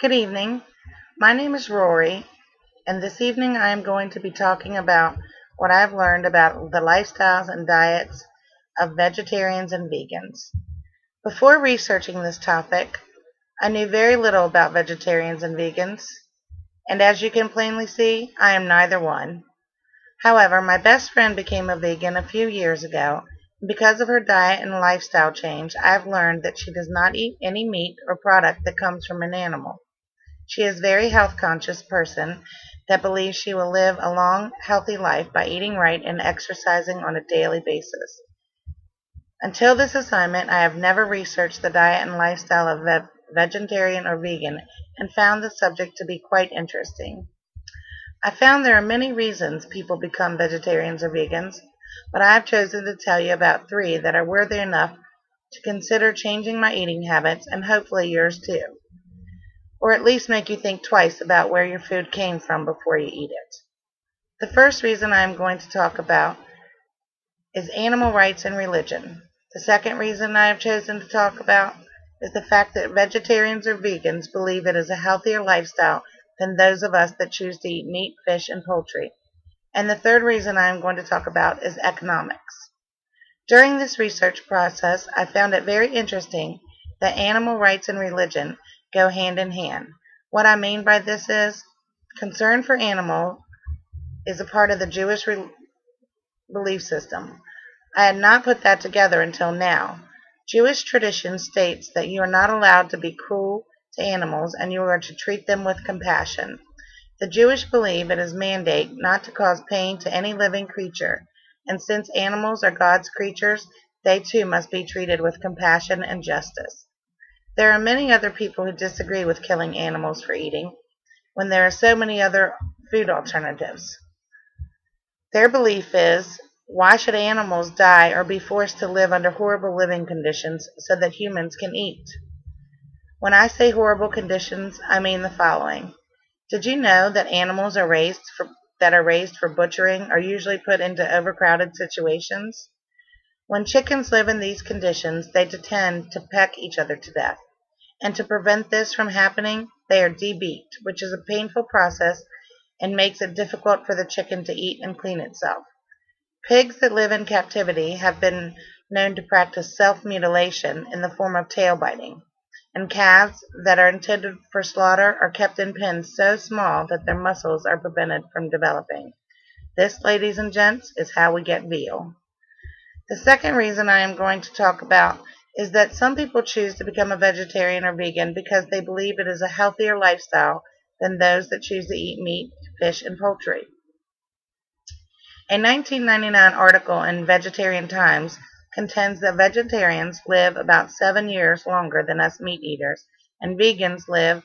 Good evening. My name is Rory, and this evening I am going to be talking about what I've learned about the lifestyles and diets of vegetarians and vegans. Before researching this topic, I knew very little about vegetarians and vegans, and as you can plainly see, I am neither one. However, my best friend became a vegan a few years ago, and because of her diet and lifestyle change, I have learned that she does not eat any meat or product that comes from an animal. She is a very health conscious person that believes she will live a long, healthy life by eating right and exercising on a daily basis. Until this assignment, I have never researched the diet and lifestyle of vegetarian or vegan and found the subject to be quite interesting. I found there are many reasons people become vegetarians or vegans, but I have chosen to tell you about three that are worthy enough to consider changing my eating habits and hopefully yours too, or at least make you think twice about where your food came from before you eat it. The first reason I am going to talk about is animal rights and religion. The second reason I have chosen to talk about is the fact that vegetarians or vegans believe it is a healthier lifestyle than those of us that choose to eat meat, fish, and poultry. And the third reason I am going to talk about is economics. During this research process, I found it very interesting that animal rights and religion go hand in hand. What I mean by this is concern for animals is a part of the Jewish belief system. I had not put that together until now. Jewish tradition states that you are not allowed to be cruel to animals and you are to treat them with compassion. The Jewish believe it is mandate not to cause pain to any living creature, and since animals are God's creatures, they too must be treated with compassion and justice. There are many other people who disagree with killing animals for eating, when there are so many other food alternatives. Their belief is, why should animals die or be forced to live under horrible living conditions so that humans can eat? When I say horrible conditions, I mean the following. Did you know that animals that are raised for butchering are usually put into overcrowded situations? When chickens live in these conditions, they tend to peck each other to death. And to prevent this from happening, they are debeaked, which is a painful process and makes it difficult for the chicken to eat and clean itself. Pigs that live in captivity have been known to practice self-mutilation in the form of tail biting, and calves that are intended for slaughter are kept in pens so small that their muscles are prevented from developing. This, ladies and gents, is how we get veal. The second reason I am going to talk about is that some people choose to become a vegetarian or vegan because they believe it is a healthier lifestyle than those that choose to eat meat, fish, and poultry. A 1999 article in Vegetarian Times contends that vegetarians live about 7 years longer than us meat eaters, and vegans live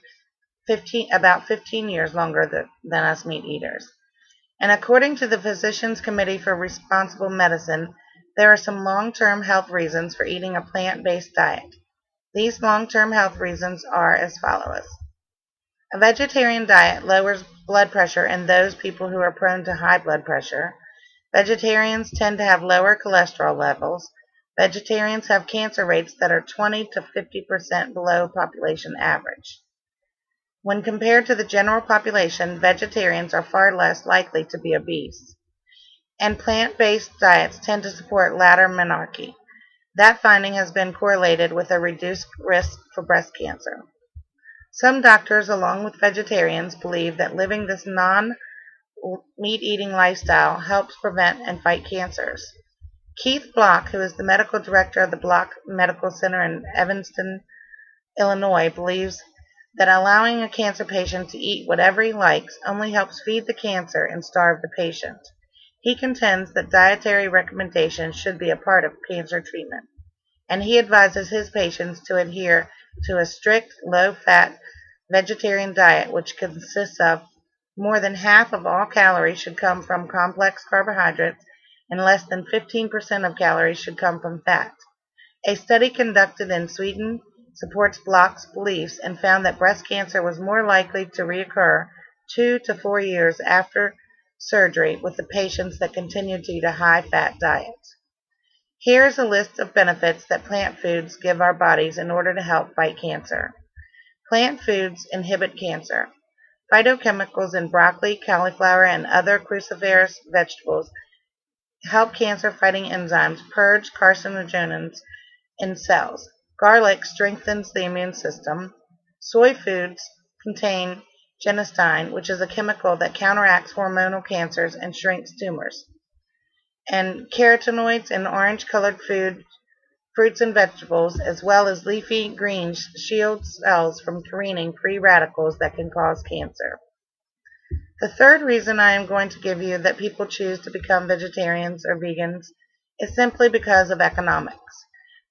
about 15 years longer than us meat eaters. And according to the Physicians Committee for Responsible Medicine, there are some long-term health reasons for eating a plant-based diet. These long-term health reasons are as follows. A vegetarian diet lowers blood pressure in those people who are prone to high blood pressure. Vegetarians tend to have lower cholesterol levels. Vegetarians have cancer rates that are 20 to 50% below population average. When compared to the general population, vegetarians are far less likely to be obese. And plant-based diets tend to support latter menarche. That finding has been correlated with a reduced risk for breast cancer. Some doctors, along with vegetarians, believe that living this non-meat-eating lifestyle helps prevent and fight cancers. Keith Block, who is the medical director of the Block Medical Center in Evanston, Illinois, believes that allowing a cancer patient to eat whatever he likes only helps feed the cancer and starve the patient. He contends that dietary recommendations should be a part of cancer treatment, and he advises his patients to adhere to a strict, low-fat vegetarian diet which consists of more than half of all calories should come from complex carbohydrates and less than 15% of calories should come from fat. A study conducted in Sweden supports Block's beliefs and found that breast cancer was more likely to reoccur 2 to 4 years after surgery with the patients that continued to eat a high-fat diet. Here is a list of benefits that plant foods give our bodies in order to help fight cancer. Plant foods inhibit cancer. Phytochemicals in broccoli, cauliflower, and other cruciferous vegetables help cancer-fighting enzymes purge carcinogens in cells. Garlic strengthens the immune system. Soy foods contain genistein, which is a chemical that counteracts hormonal cancers and shrinks tumors. And carotenoids in orange-colored fruits and vegetables, as well as leafy greens, shield cells from careening free radicals that can cause cancer. The third reason I am going to give you that people choose to become vegetarians or vegans is simply because of economics.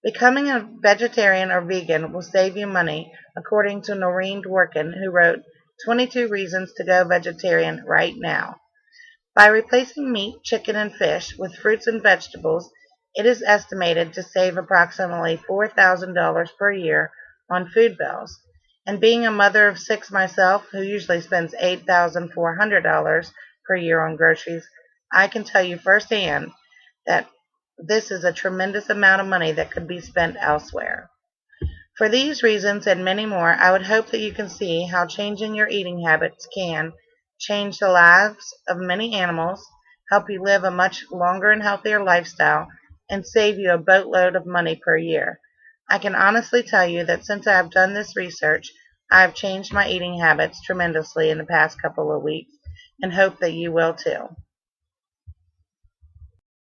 Becoming a vegetarian or vegan will save you money, according to Noreen Dworkin, who wrote 22 Reasons to Go Vegetarian Right Now. By replacing meat, chicken, and fish with fruits and vegetables, it is estimated to save approximately $4,000 per year on food bills. And being a mother of 6 myself, who usually spends $8,400 per year on groceries, I can tell you firsthand that this is a tremendous amount of money that could be spent elsewhere. For these reasons and many more, I would hope that you can see how changing your eating habits can change the lives of many animals, help you live a much longer and healthier lifestyle, and save you a boatload of money per year. I can honestly tell you that since I have done this research, I have changed my eating habits tremendously in the past couple of weeks, and hope that you will too.